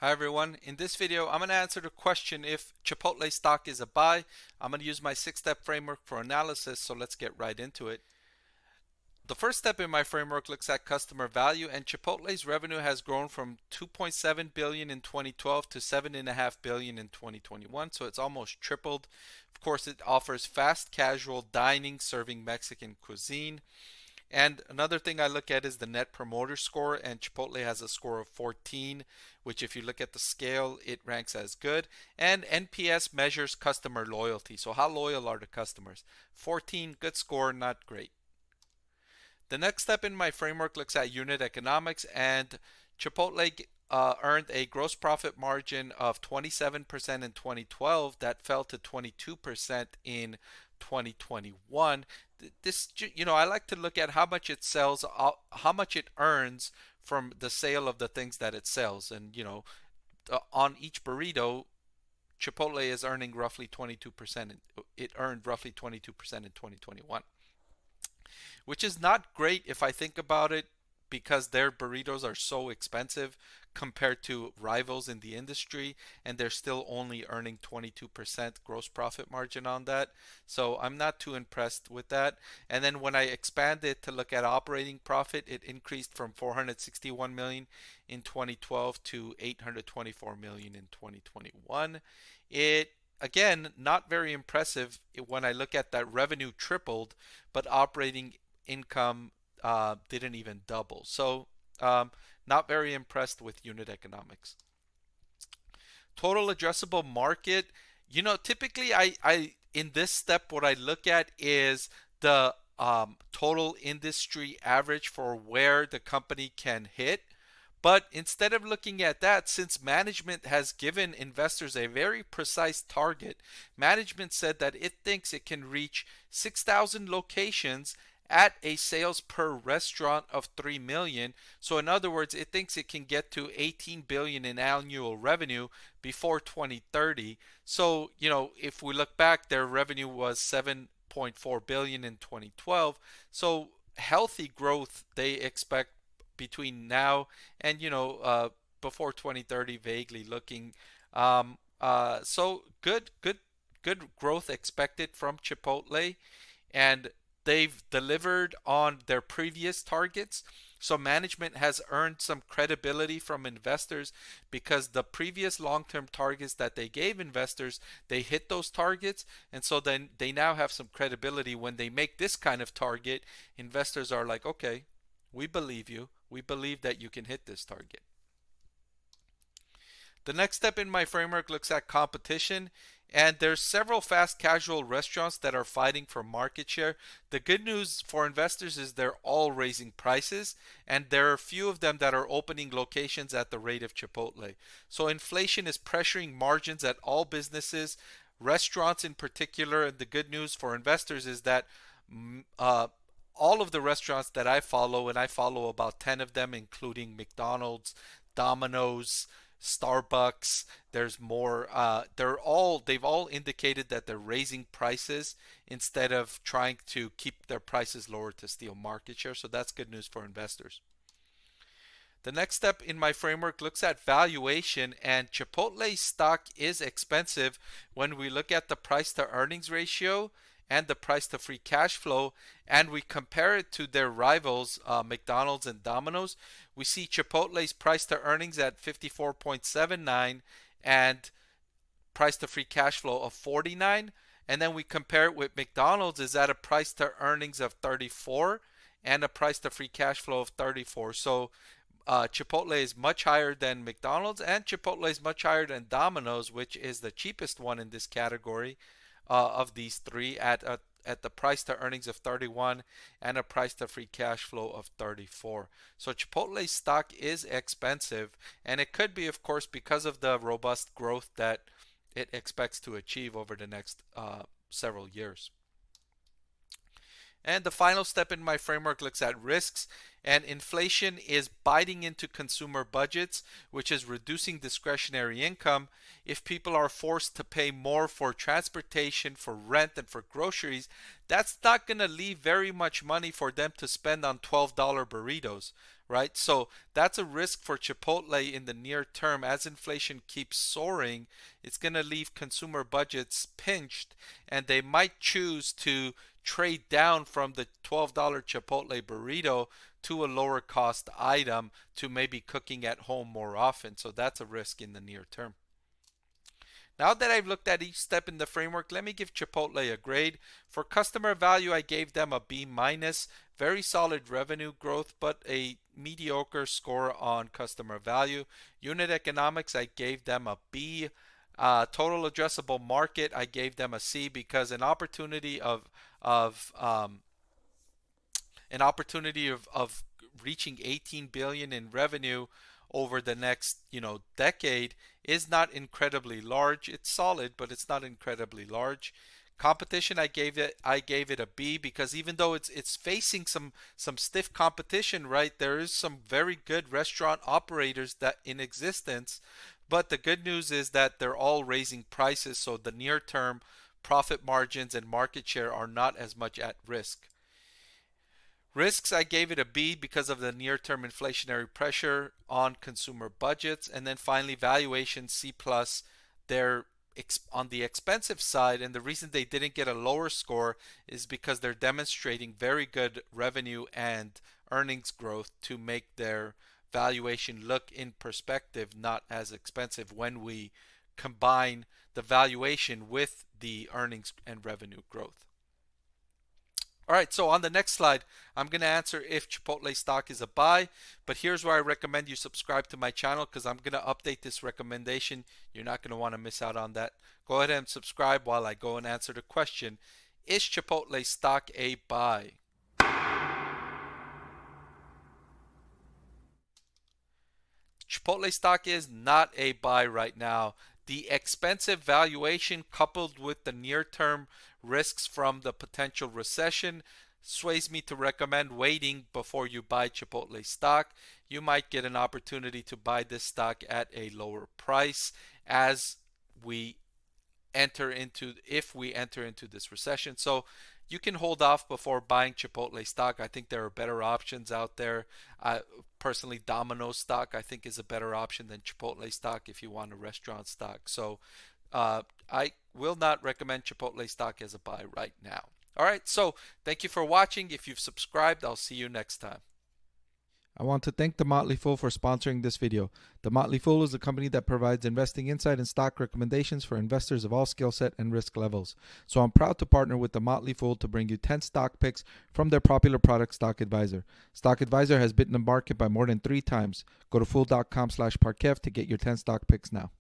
Hi everyone. In this video, I'm going to answer the question if Chipotle stock is a buy. I'm going to use my 6-step framework for analysis, so let's get right into it. The first step in my framework looks at customer value, and Chipotle's revenue has grown from 2.7 billion in 2012 to 7.5 billion in 2021, so it's almost tripled. Of course, it offers fast casual dining serving Mexican cuisine. And another thing I look at is the net promoter score, and Chipotle has a score of 14, which if you look at the scale, it ranks as good. And NPS measures customer loyalty. So how loyal are the customers? 14, good score, not great. The next step in my framework looks at unit economics, and Chipotle earned a gross profit margin of 27% in 2012 that fell to 22% in 2021. This, I like to look at how much it sells, how much it earns from the sale of the things that it sells. And, on each burrito, Chipotle is earning roughly 22%. It earned roughly 22% in 2021, which is not great if I think about it because their burritos are so expensive compared to rivals in the industry, and they're still only earning 22% gross profit margin on that. So I'm not too impressed with that. And then when I expand it to look at operating profit, it increased from 461 million in 2012 to 824 million in 2021. It again, not very impressive when I look at that revenue tripled, but operating income didn't even double. So, not very impressed with unit economics. Total addressable market. Typically, I in this step, what I look at is the total industry average for where the company can hit. But instead of looking at that, since management has given investors a very precise target, management said that it thinks it can reach 6,000 locations at a sales per restaurant of 3 million. So in other words, it thinks it can get to 18 billion in annual revenue before 2030. So, if we look back, their revenue was 7.4 billion in 2012. So healthy growth they expect between now and before 2030, vaguely looking. So good growth expected from Chipotle, and they've delivered on their previous targets. So management has earned some credibility from investors because the previous long-term targets that they gave investors, they hit those targets. And so then they now have some credibility when they make this kind of target. Investors are like, okay, we believe you. We believe that you can hit this target. The next step in my framework looks at competition, and there's several fast casual restaurants that are fighting for market share. The good news for investors is they're all raising prices, and there are a few of them that are opening locations at the rate of Chipotle. So inflation is pressuring margins at all businesses, restaurants in particular, and the good news for investors is that all of the restaurants that I follow, and I follow about 10 of them, including McDonald's, Domino's, Starbucks. There's more. They've all indicated that they're raising prices instead of trying to keep their prices lower to steal market share. So that's good news for investors. The next step in my framework looks at valuation, and Chipotle stock is expensive when we look at the price to earnings ratio and the price to free cash flow, and we compare it to their rivals, McDonald's and Domino's. We see Chipotle's price to earnings at 54.79 and price to free cash flow of 49. And then we compare it with McDonald's is at a price to earnings of 34 and a price to free cash flow of 34. So Chipotle is much higher than McDonald's, and Chipotle is much higher than Domino's, which is the cheapest one in this category of these three at the price to earnings of 31 and a price to free cash flow of 34. So Chipotle stock is expensive, and it could be, of course, because of the robust growth that it expects to achieve over the next several years. And the final step in my framework looks at risks, and inflation is biting into consumer budgets, which is reducing discretionary income. If people are forced to pay more for transportation, for rent, and for groceries, that's not going to leave very much money for them to spend on $12 burritos, right? So that's a risk for Chipotle in the near term. As inflation keeps soaring, it's going to leave consumer budgets pinched, and they might choose to trade down from the $12 Chipotle burrito to a lower cost item to maybe cooking at home more often. So that's a risk in the near term. Now that I've looked at each step in the framework, let me give Chipotle a grade. For customer value, I gave them a B minus. Very solid revenue growth, but a mediocre score on customer value. Unit economics, I gave them a B. Total addressable market, I gave them a C because an opportunity of reaching 18 billion in revenue over the next decade is not incredibly large. It's solid, but it's not incredibly large. Competition, I gave it a B because even though it's facing some stiff competition, right? There is some very good restaurant operators that in existence, but the good news is that they're all raising prices, so the near term profit margins and market share are not as much at risk. Risks, I gave it a B because of the near-term inflationary pressure on consumer budgets. And then finally, valuation, C plus. They're on the expensive side, and the reason they didn't get a lower score is because they're demonstrating very good revenue and earnings growth to make their valuation look in perspective not as expensive when we combine the valuation with the earnings and revenue growth. All right, so on the next slide, I'm going to answer if Chipotle stock is a buy, but here's where I recommend you subscribe to my channel because I'm going to update this recommendation. You're not going to want to miss out on that. Go ahead and subscribe while I go and answer the question, is Chipotle stock a buy? Chipotle stock is not a buy right now. The expensive valuation coupled with the near-term risks from the potential recession sways me to recommend waiting before you buy Chipotle stock. You might get an opportunity to buy this stock at a lower price as we if we enter into this recession. So you can hold off before buying Chipotle stock. I think there are better options out there. Personally, Domino's stock I think is a better option than Chipotle stock if you want a restaurant stock. So I will not recommend Chipotle stock as a buy right now. All right, so thank you for watching. If you've subscribed, I'll see you next time. I want to thank The Motley Fool for sponsoring this video. The Motley Fool is a company that provides investing insight and stock recommendations for investors of all skill set and risk levels. So I'm proud to partner with The Motley Fool to bring you 10 stock picks from their popular product, Stock Advisor. Stock Advisor has beaten the market by more than 3 times. Go to fool.com/Parkev to get your 10 stock picks now.